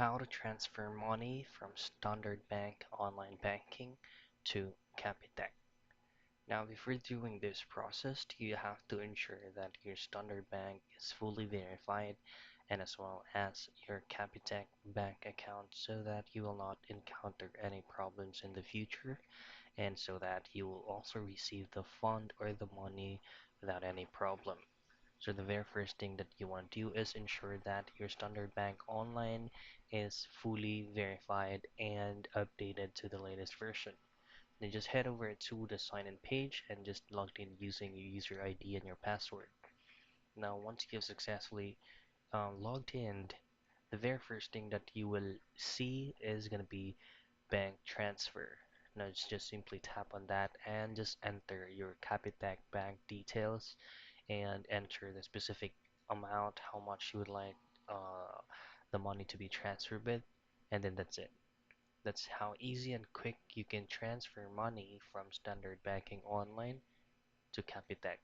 How to transfer money from Standard Bank online banking to Capitec. Now, before doing this process, you have to ensure that your Standard Bank is fully verified and as well as your Capitec bank account so that you will not encounter any problems in the future and so that you will also receive the fund or the money without any problem. So the very first thing that you want to do is ensure that your Standard Bank online is fully verified and updated to the latest version. Then just head over to the sign in page and just log in using your user ID and your password. Now once you've successfully logged in, the very first thing that you will see is going to be bank transfer. Now just simply tap on that and just enter your Capitec bank details and enter the specific amount, how much you would like the money to be transferred with, and then that's it. That's how easy and quick you can transfer money from standard banking online to Capitec.